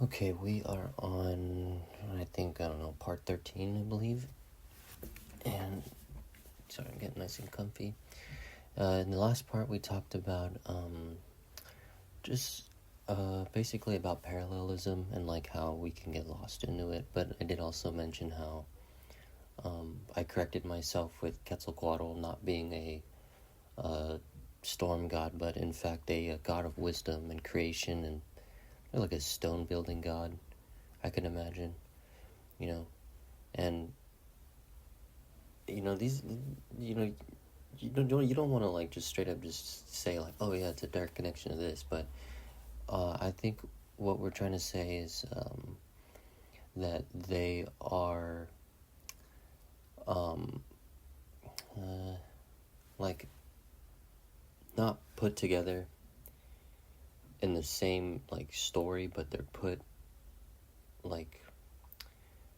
Okay, we are on, part 13, I believe. And, sorry, I'm getting nice and comfy. In the last part, we talked about, basically about parallelism and, how we can get lost into it. But I did also mention how, I corrected myself with Quetzalcoatl not being a storm god, but in fact a god of wisdom and creation and like a stone building god, I can imagine, and these, you don't want to just straight up just say oh yeah, it's a direct connection to this, but I think what we're trying to say is that they are not put together in the same story, but they're put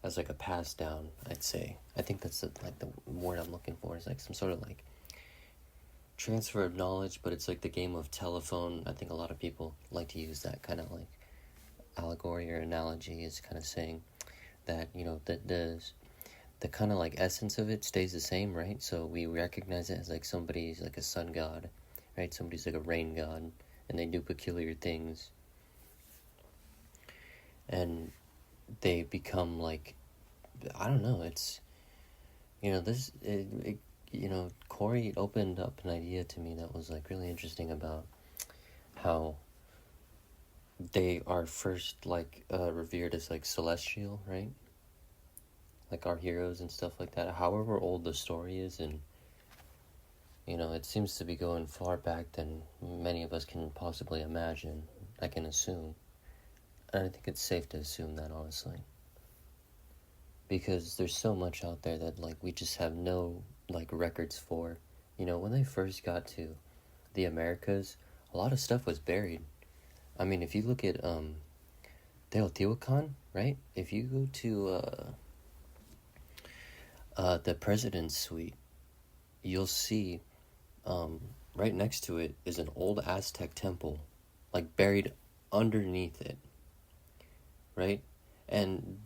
as a pass down, I'd say. I think that's the word I'm looking for, is some sort of transfer of knowledge, but it's the game of telephone. I think a lot of people like to use that kind of allegory or analogy, is kind of saying that the kind of essence of it stays the same, right? So we recognize it as somebody's a sun god, right? Somebody's a rain god, and they do peculiar things, and they become I don't know, it's Cory opened up an idea to me that was really interesting about how they are first revered as celestial, right? Our heroes and stuff like that, however old the story is, and it seems to be going far back than many of us can possibly imagine, I can assume. And I think it's safe to assume that, honestly. Because there's so much out there that, we just have no, records for. When they first got to the Americas, a lot of stuff was buried. I mean, if you look at, Teotihuacan, right? If you go to, the President's Suite, you'll see, right next to it is an old Aztec temple, buried underneath it, right? And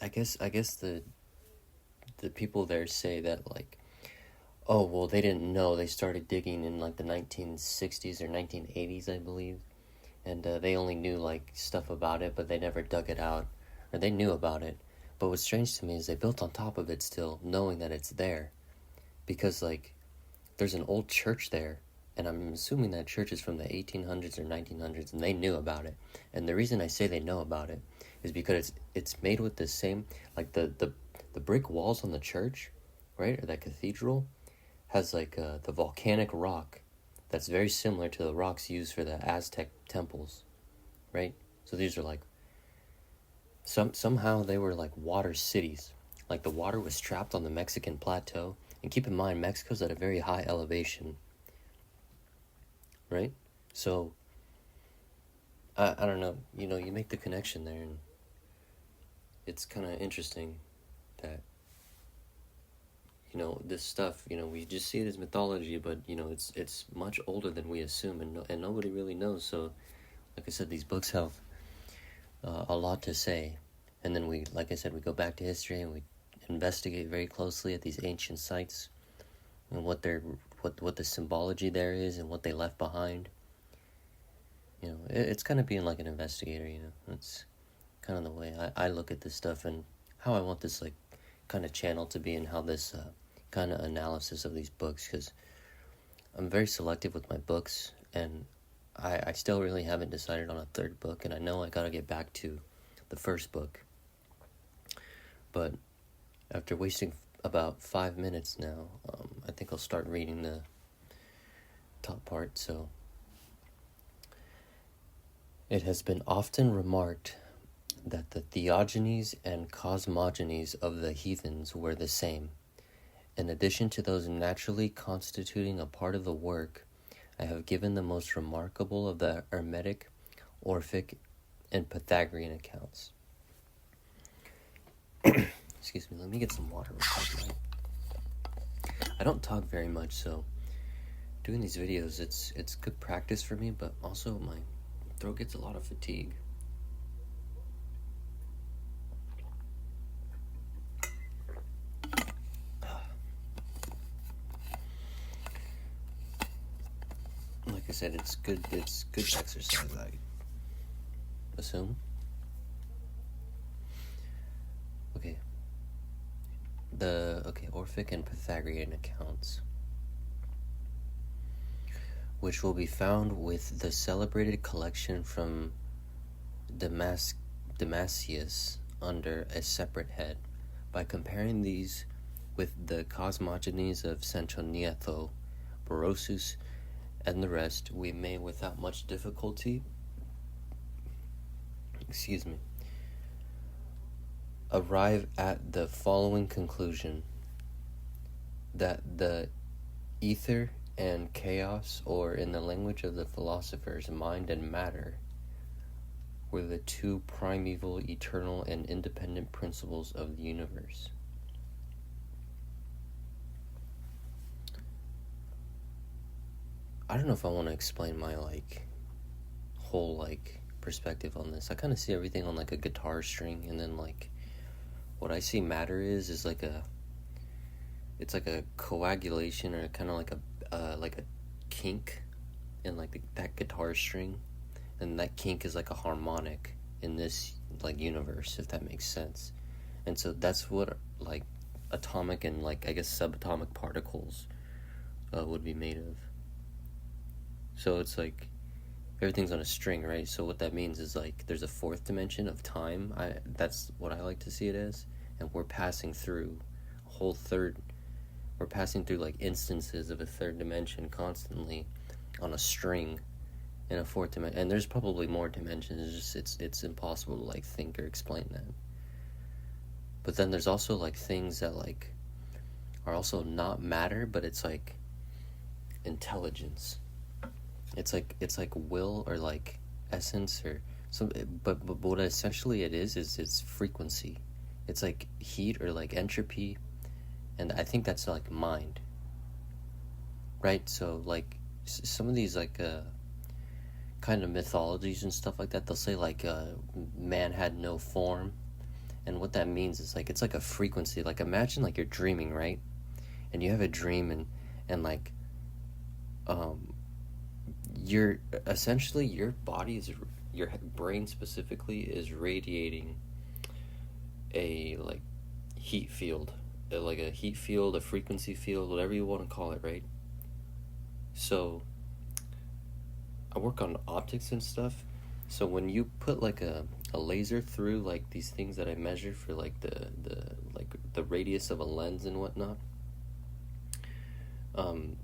I guess the people there say that oh well, they didn't know, they started digging in the 1960s or 1980s, I believe, and they only knew stuff about it, but they never dug it out, or they knew about it. But what's strange to me is they built on top of it still, knowing that it's there, because there's an old church there, and I'm assuming that church is from the 1800s or 1900s, and they knew about it. And the reason I say they know about it is because it's made with the same, the brick walls on the church, right, or that cathedral, has the volcanic rock that's very similar to the rocks used for the Aztec temples, right? So these are somehow they were water cities. The water was trapped on the Mexican plateau, and keep in mind, Mexico's at a very high elevation, right? So I don't know, you make the connection there, and it's kind of interesting that this stuff, we just see it as mythology, but it's much older than we assume, and nobody really knows. So like I said, these books have a lot to say, and then we go back to history, and we investigate very closely at these ancient sites and what the symbology there is and what they left behind. It's kind of being an investigator. It's kind of the way I look at this stuff, and how I want this kind of channel to be, and how this kind of analysis of these books, because I'm very selective with my books, and I still really haven't decided on a third book, and I know I gotta get back to the first book. But after wasting about 5 minutes now, I think I'll start reading the top part. So, it has been often remarked that the theogonies and cosmogonies of the heathens were the same. In addition to those naturally constituting a part of the work, I have given the most remarkable of the Hermetic, Orphic, and Pythagorean accounts. Excuse me, let me get some water real quick. I don't talk very much, so doing these videos, it's good practice for me, but also Throat gets a lot of fatigue. Like I said, it's good exercise, I assume. Okay. Orphic and Pythagorean accounts, which will be found with the celebrated collection from Damascus under a separate head. By comparing these with the cosmogonies of Sanchoniathon, Berosus, and the rest, we may without much difficulty arrive at the following conclusion: that the ether and chaos, or in the language of the philosophers, mind and matter, were the two primeval, eternal, and independent principles of the universe. I don't know if I want to explain my whole perspective on this. I kind of see everything on a guitar string, and then what I see matter is it's like a coagulation, or kind of like a kink in that guitar string, and that kink is like a harmonic in this universe, if that makes sense. And so that's what atomic and I guess subatomic particles would be made of. So it's everything's on a string, right? So what that means is there's a fourth dimension of time. That's what I like to see it as, and we're passing through a whole third. We're passing through instances of a third dimension constantly on a string in a fourth dimension. And there's probably more dimensions. It's impossible to think or explain that. But then there's also things that are also not matter, but it's intelligence. It's like will, or essence, or some. But what essentially it is it's frequency. It's heat, or entropy, and I think that's mind. Right? So some of these kind of mythologies and stuff like that, they'll say man had no form, and what that means is it's a frequency. Imagine you're dreaming, right? And you have a dream, and you're essentially, your brain specifically is radiating a heat field, a heat field, a frequency field, whatever you want to call it, right? So I work on optics and stuff. So when you put a laser through these things that I measure for the radius of a lens and whatnot,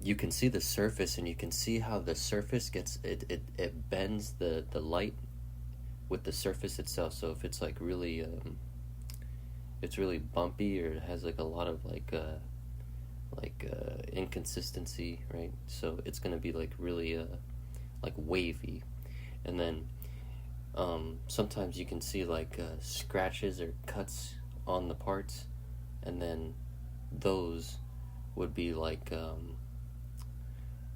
you can see the surface, and you can see how the surface it bends the light with the surface itself. So if it's really it's really bumpy, or it has a lot of inconsistency, right? So it's gonna be really wavy. And then sometimes you can see scratches or cuts on the parts, and then those would be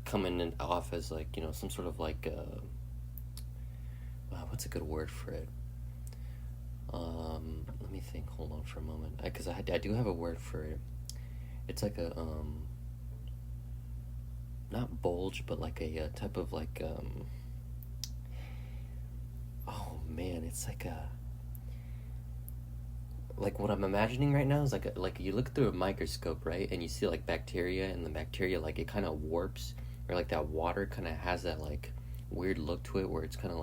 coming in off as some sort of what's a good word for it? Let me think. Hold on for a moment, because I do have a word for it. It's a not bulge, but a type of oh man, it's what I'm imagining right now is you look through a microscope, right, and you see bacteria, and the bacteria it kind of warps, or that water kind of has that weird look to it, where it's kind of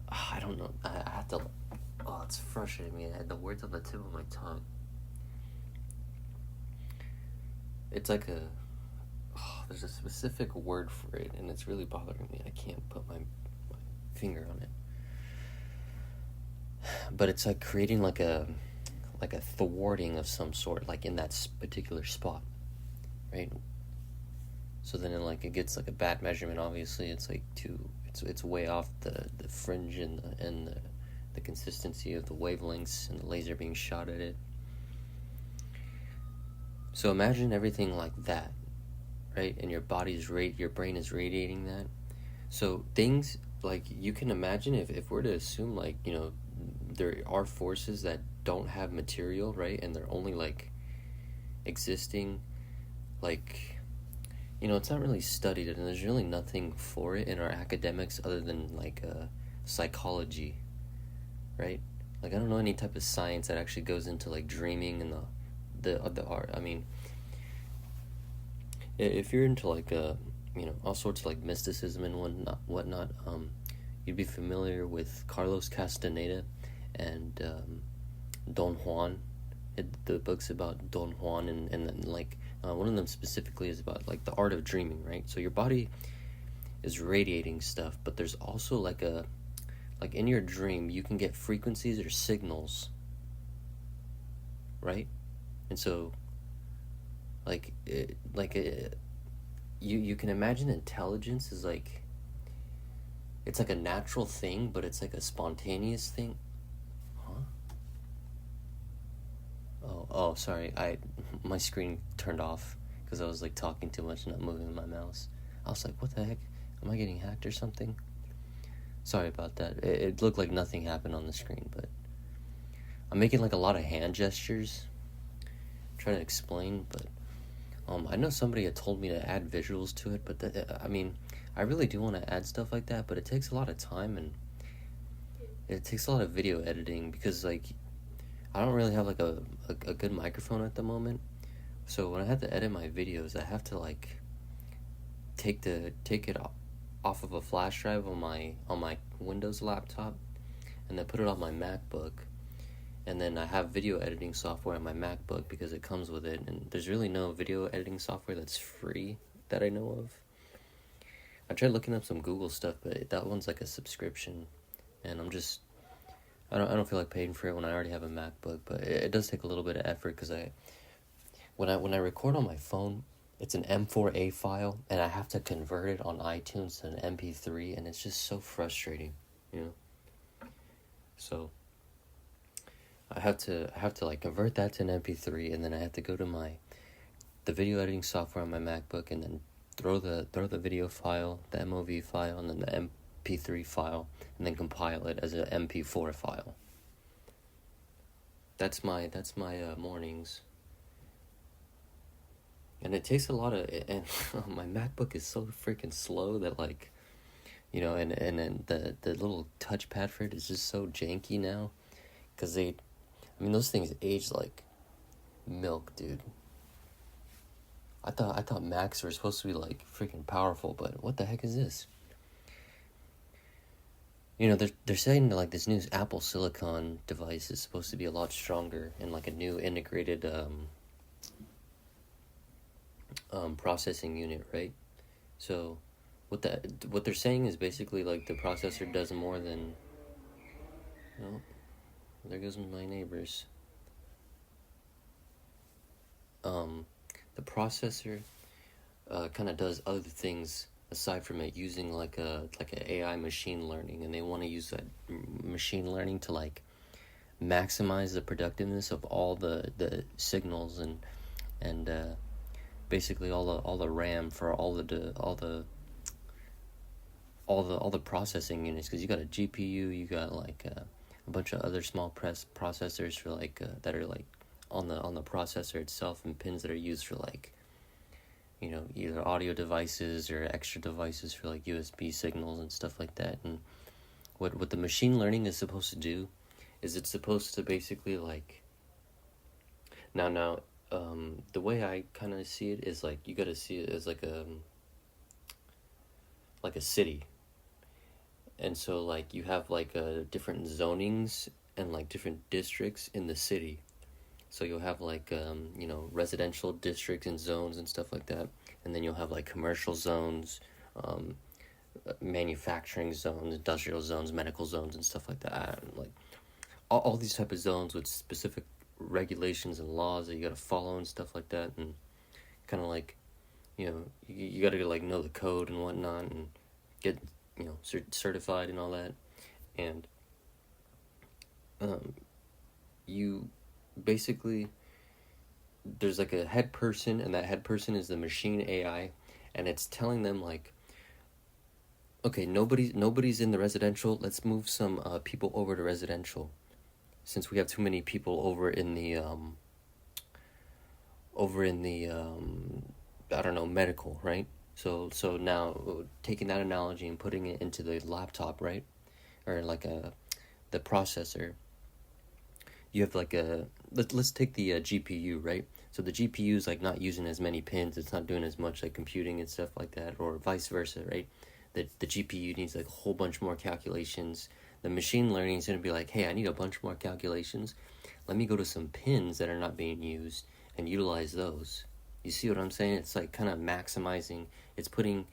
I don't know, I have to, it's frustrating me. I had the words on the tip of my tongue. It's there's a specific word for it, and it's really bothering me. I can't put my finger on it. But it's creating a thwarting of some sort, in that particular spot, right? So then it gets a bad measurement. Obviously, it's it's way off the fringe and the consistency of the wavelengths and the laser being shot at it. So imagine everything like that, right? And your brain is radiating that. So things like, you can imagine if we're to assume, like, there are forces that don't have material, right? And they're only, like, existing, like, it's not really studied, and there's really nothing for it in our academics other than, like, psychology, right? Like, I don't know any type of science that actually goes into, like, dreaming and the art. I mean, if you're into, like, all sorts of, like, mysticism and whatnot, you'd be familiar with Carlos Castaneda and Don Juan. The books about Don Juan, and then, like, one of them specifically is about, like, the art of dreaming, right? So your body is radiating stuff, but there's also, like, in your dream, you can get frequencies or signals, right? And so, you can imagine intelligence is, like, it's like a natural thing, but it's like a spontaneous thing. Huh? Oh, sorry. My screen turned off because I was, like, talking too much and not moving my mouse. I was like, what the heck? Am I getting hacked or something? Sorry about that. It looked like nothing happened on the screen, but I'm making, like, a lot of hand gestures, trying to explain, but I know somebody had told me to add visuals to it, but I mean, I really do want to add stuff like that, but it takes a lot of time, and it takes a lot of video editing, because, like, I don't really have, like, a good microphone at the moment. So when I have to edit my videos, I have to, like, take it off of a flash drive on my Windows laptop, and then put it on my MacBook. And then I have video editing software on my MacBook because it comes with it, and there's really no video editing software that's free that I know of. I tried looking up some Google stuff, but that one's like a subscription, and I don't feel like paying for it when I already have a MacBook. But it does take a little bit of effort, because when I record on my phone, it's an M4A file, and I have to convert it on iTunes to an MP3, and it's just so frustrating, So I have to like convert that to an MP3, and then I have to go to the video editing software on my MacBook, and then throw the video file, the MOV file, and then the MP3 file, and then compile it as an MP4 file. That's my mornings. And it takes a lot of, and my MacBook is so freaking slow that, like, and then the little touchpad for it is just so janky now, because those things age like milk, dude. I thought Macs were supposed to be, like, freaking powerful, but what the heck is this? They're saying, like, this new Apple Silicon device is supposed to be a lot stronger, and, like, a new integrated processing unit, right? So what they're saying is basically, like, the processor does more than, there goes my neighbors. The processor kind of does other things aside from it, using like a AI machine learning, and they want to use that machine learning to, like, maximize the productiveness of all the signals, and basically all the RAM for all the processing units, because you got a GPU, you got, like, a bunch of other small processors for, like, that are, like, on the processor itself, and pins that are used for, like, either audio devices or extra devices for, like, USB signals and stuff like that. And what the machine learning is supposed to do is it's supposed to basically, like, now the way I kind of see it is, like, you got to see it as like a city. And so, like, you have, like, different zonings and, like, different districts in the city. So you'll have, like, residential districts and zones and stuff like that. And then you'll have, like, commercial zones, manufacturing zones, industrial zones, medical zones, and stuff like that. And, like, all these type of zones with specific regulations and laws that you got to follow and stuff like that. And kind of, like, you got to, like, know the code and whatnot, and get, certified and all that. And you basically, there's, like, a head person, and that head person is the machine AI, and it's telling them, like, Okay, nobody's in the residential. Let's move some people over to residential, since we have too many people over in the I don't know, medical, right? So now taking that analogy and putting it into the laptop, right? Or like the processor. You have like let's take the GPU, right? So the GPU is like not using as many pins. It's not doing as much like computing and stuff like that, or vice versa, right? The GPU needs like a whole bunch more calculations. The machine learning is going to be like, hey, I need a bunch more calculations. Let me go to some pins that are not being used and utilize those. You see what I'm saying? It's like kind of maximizing. It's putting,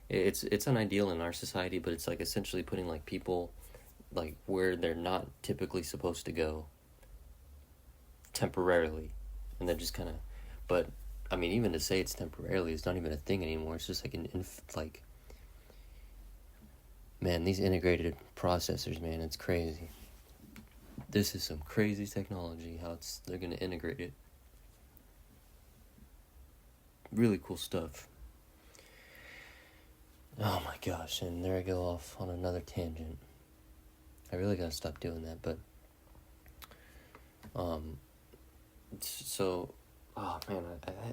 it's unideal in our society, but it's like essentially putting like people like where they're not typically supposed to go temporarily, and then just kind of, but I mean, even to say it's temporarily is not even a thing anymore. It's just like like, man, these integrated processors, man, it's crazy. This is some crazy technology, how they're gonna integrate it. Really cool stuff. Oh my gosh, and there I go off on another tangent. I really gotta stop doing that, but so, oh man,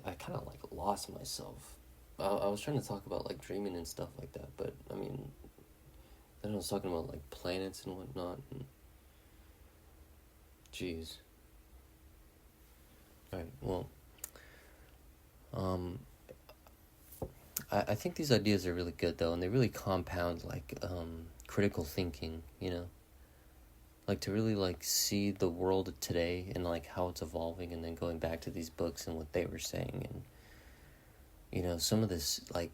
I kind of like lost myself. I was trying to talk about like dreaming and stuff like that, but I mean, then I was talking about like planets and whatnot, and jeez. Alright, well, I think these ideas are really good though, and they really compound like critical thinking, you know? Like to really like see the world today and like how it's evolving, and then going back to these books and what they were saying, and you know, some of this like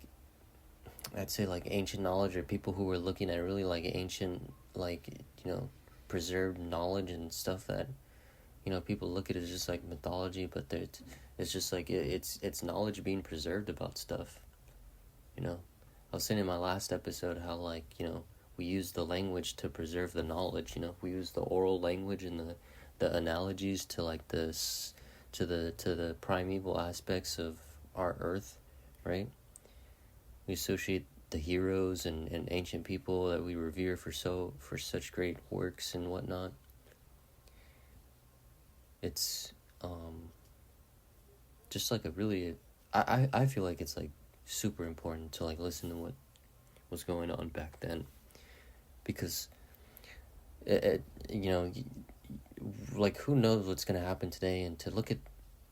I'd say like ancient knowledge, or people who were looking at really like ancient, like, you know, preserved knowledge and stuff that, you know, people look at it as just like mythology, but it's just like it's knowledge being preserved about stuff, you know. I was saying in my last episode how like, you know, we use the language to preserve the knowledge, you know. We use the oral language and the analogies to like this to the primeval aspects of our earth, right? We associate the heroes and ancient people that we revere for such great works and whatnot. It's just like a really I feel like it's like super important to like listen to what was going on back then, because you know, like who knows what's going to happen today, and to look at,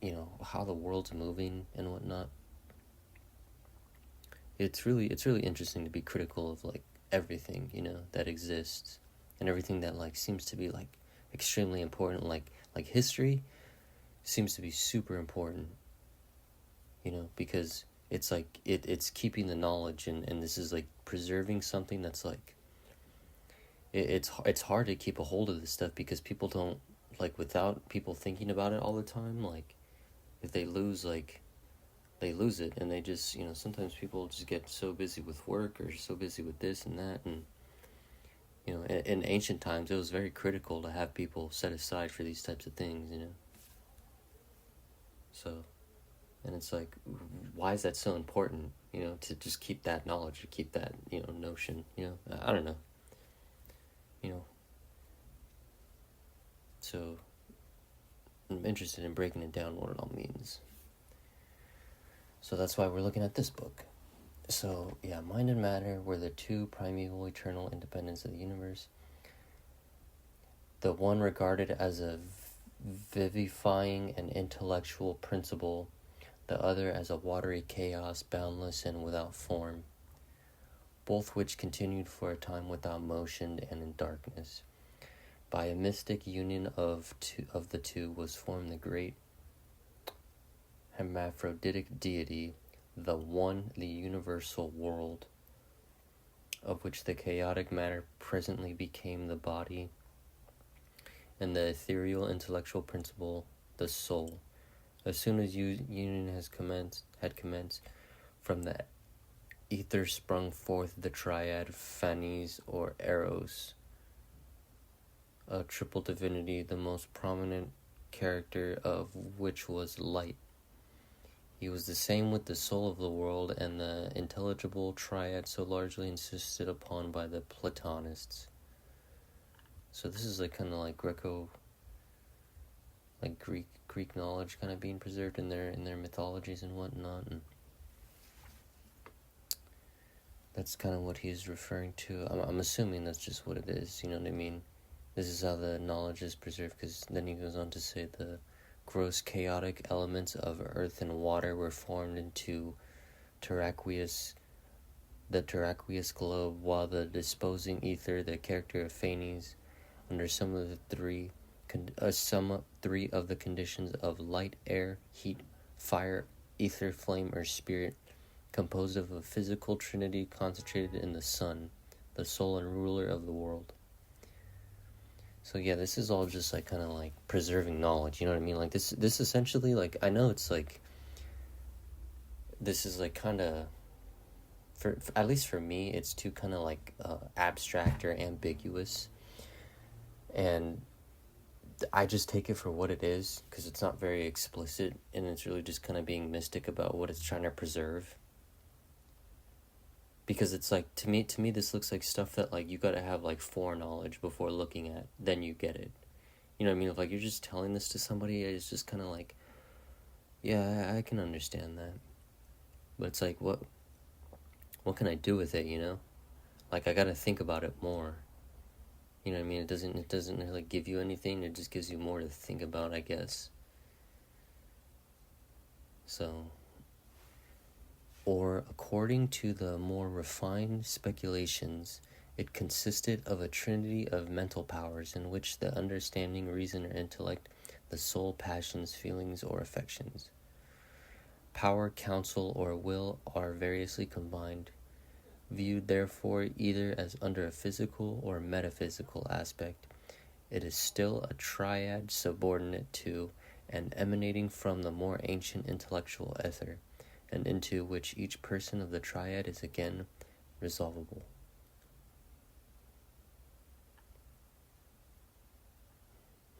you know, how the world's moving and whatnot. It's really interesting to be critical of like everything, you know, that exists, and everything that like seems to be like extremely important, like history seems to be super important, you know, because it's like it's keeping the knowledge, and this is like preserving something that's like it's hard to keep a hold of this stuff, because people don't, like, without people thinking about it all the time, like if they lose, like they lose it, and they just, you know, sometimes people just get so busy with work or so busy with this and that, and you know, in ancient times it was very critical to have people set aside for these types of things, you know. So, and it's like, why is that so important, you know, to just keep that knowledge, or keep that, you know, notion, you know. I don't know, you know. So I'm interested in breaking it down, what it all means. So that's why we're looking at this book. So, yeah, mind and matter were the two primeval eternal independents of the universe. The one regarded as a vivifying and intellectual principle, the other as a watery chaos, boundless and without form, both which continued for a time without motion and in darkness. By a mystic union of the two was formed the great hermaphroditic deity, the one, the universal world, of which the chaotic matter presently became the body, and the ethereal intellectual principle, the soul. As soon as union had commenced, from the ether sprung forth the triad Phanes or Eros, a triple divinity, the most prominent character of which was light. He was the same with the soul of the world and the intelligible triad so largely insisted upon by the Platonists. So this is like kind of like Greek knowledge kind of being preserved in their mythologies and whatnot, and that's kind of what he's referring to. I'm assuming that's just what it is, you know what I mean? This is how the knowledge is preserved, because then he goes on to say the gross chaotic elements of earth and water were formed into the terraqueous globe, while the disposing ether, the character of Phanes, under some of three of the conditions of light, air, heat, fire, ether, flame, or spirit, composed of a physical trinity concentrated in the sun, the soul and ruler of the world. So yeah, this is all just like kind of like preserving knowledge, you know what I mean? Like this essentially, like, I know it's like, this is like kind of, for at least for me, it's too kind of like abstract or ambiguous, and I just take it for what it is, because it's not very explicit, and it's really just kind of being mystic about what it's trying to preserve. Because it's like, to me this looks like stuff that like you gotta have like foreknowledge before looking at, then you get it. You know what I mean? If like you're just telling this to somebody, it's just kind of like, yeah, I can understand that, but it's like, what can I do with it, you know? Like, I gotta think about it more. You know what I mean? It doesn't really give you anything, it just gives you more to think about, I guess. So, or according to the more refined speculations, it consisted of a trinity of mental powers in which the understanding, reason, or intellect, the soul, passions, feelings, or affections, power, counsel, or will are variously combined, viewed therefore either as under a physical or metaphysical aspect. It is still a triad subordinate to and emanating from the more ancient intellectual ether, and into which each person of the triad is again resolvable.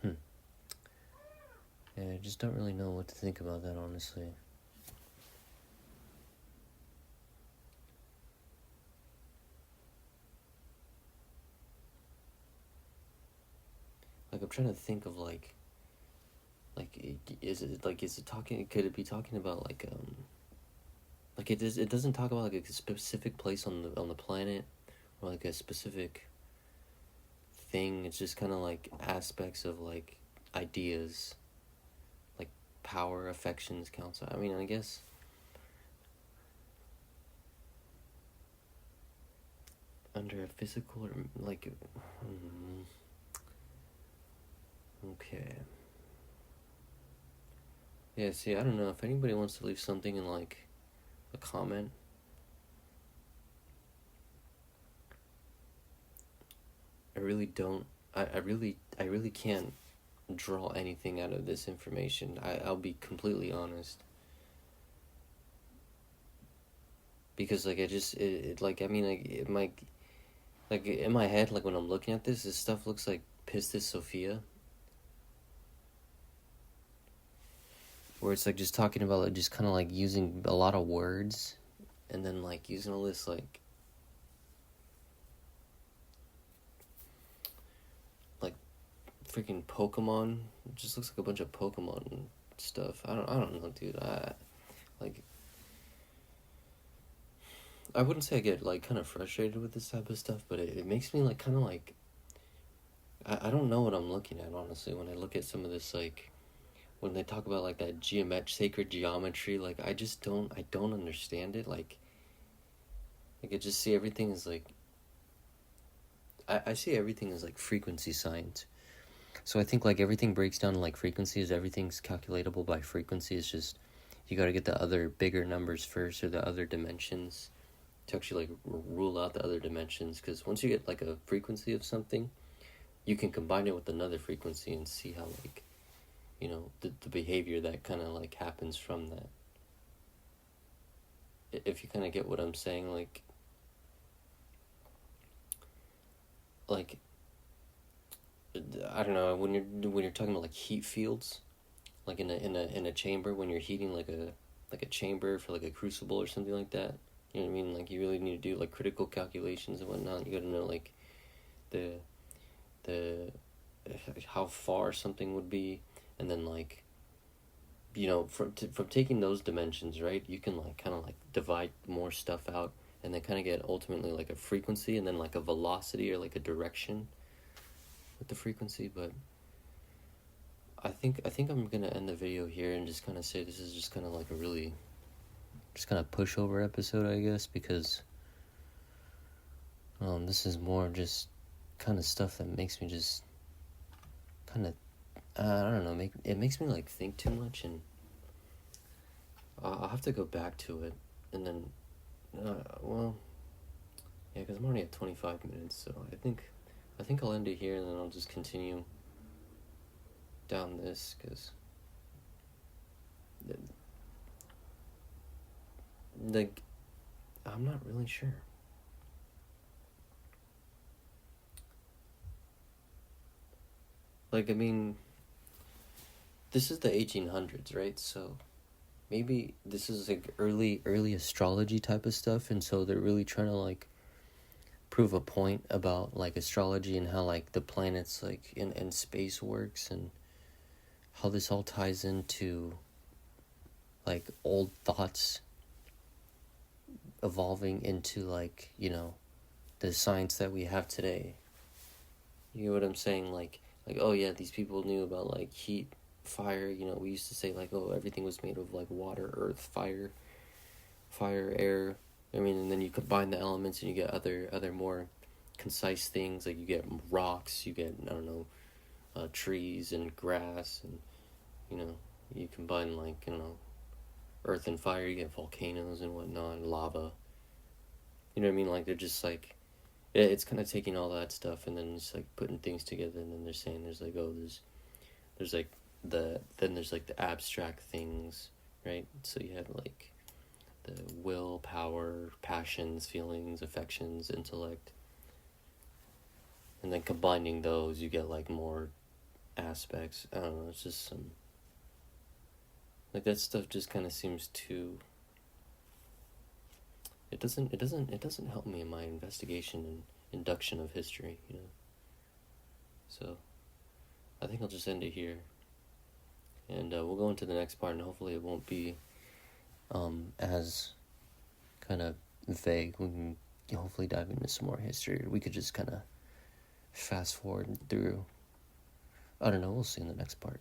Yeah, I just don't really know what to think about that, honestly. Like, I'm trying to think of is it talking? Could it be talking about like it doesn't talk about like a specific place on the planet, or like a specific thing. It's just kind of like aspects of like ideas, like power, affections, counsel. I mean, I guess under a physical or like. Okay. Yeah, see, I don't know if anybody wants to leave something in like a comment. I really don't. I really can't draw anything out of this information. I'll be completely honest. Because like it might, like in my head, like when I'm looking at this stuff looks like Pistis Sophia, where it's like just talking about like just kind of like using a lot of words, and then like using all this like freaking Pokemon. It just looks like a bunch of Pokemon stuff. I don't know, dude. I wouldn't say I get like kind of frustrated with this type of stuff, but it makes me like kind of like I don't know what I'm looking at, honestly, when I look at some of this, like when they talk about like that sacred geometry. Like I don't understand it. Like I just see everything as like I see everything as like frequency science. So I think like everything breaks down to like frequencies. Everything's calculatable by frequency. It's just you got to get the other bigger numbers first, or the other dimensions, to actually like rule out the other dimensions. Because once you get like a frequency of something, you can combine it with another frequency and see how like, you know, the behavior that kind of like happens from that. If you kind of get what I'm saying, like I don't know, when you're talking about like heat fields, like in a chamber, when you're heating like like a chamber for like a crucible or something like that. You know what I mean? Like you really need to do like critical calculations and whatnot. You got to know like the how far something would be, and then like, you know, from taking those dimensions, right, you can like kind of like divide more stuff out, and then kind of get ultimately like a frequency, and then like a velocity or like a direction with the frequency. But I think I'm gonna end the video here and just kind of say this is just kind of like a really just kind of pushover episode, I guess, because this is more just kind of stuff that makes me just kind of I don't know, it makes me like think too much, and I'll have to go back to it, and then well, yeah, because I'm already at 25 minutes, so I think I'll end it here, and then I'll just continue down this, because like I'm not really sure. Like, I mean, this is the 1800s, right? So maybe this is like early astrology type of stuff, and so they're really trying to like prove a point about like astrology and how like the planets like in space works, and how this all ties into like old thoughts evolving into like, you know, the science that we have today. You know what I'm saying? Like oh yeah, these people knew about like heat, fire. You know, we used to say like, oh, everything was made of like water, earth, fire, air. I mean, and then you combine the elements and you get other more concise things. Like you get rocks, you get, I don't know, trees and grass, and you know, you combine like, I don't know, earth and fire, you get volcanoes and whatnot, lava. You know what I mean? Like they're just like, it's kind of taking all that stuff and then just like putting things together, and then they're saying there's like, oh, there's like there's like the abstract things, right? So you have like the will, power, passions, feelings, affections, intellect, and then combining those, you get like more aspects. I don't know, it's just some like that stuff just kind of seems too, it doesn't help me in my investigation and induction of history, you know. So I think I'll just end it here, and we'll go into the next part, and hopefully it won't be as kind of vague. We can hopefully dive into some more history. We could just kind of fast forward through. I don't know, we'll see in the next part.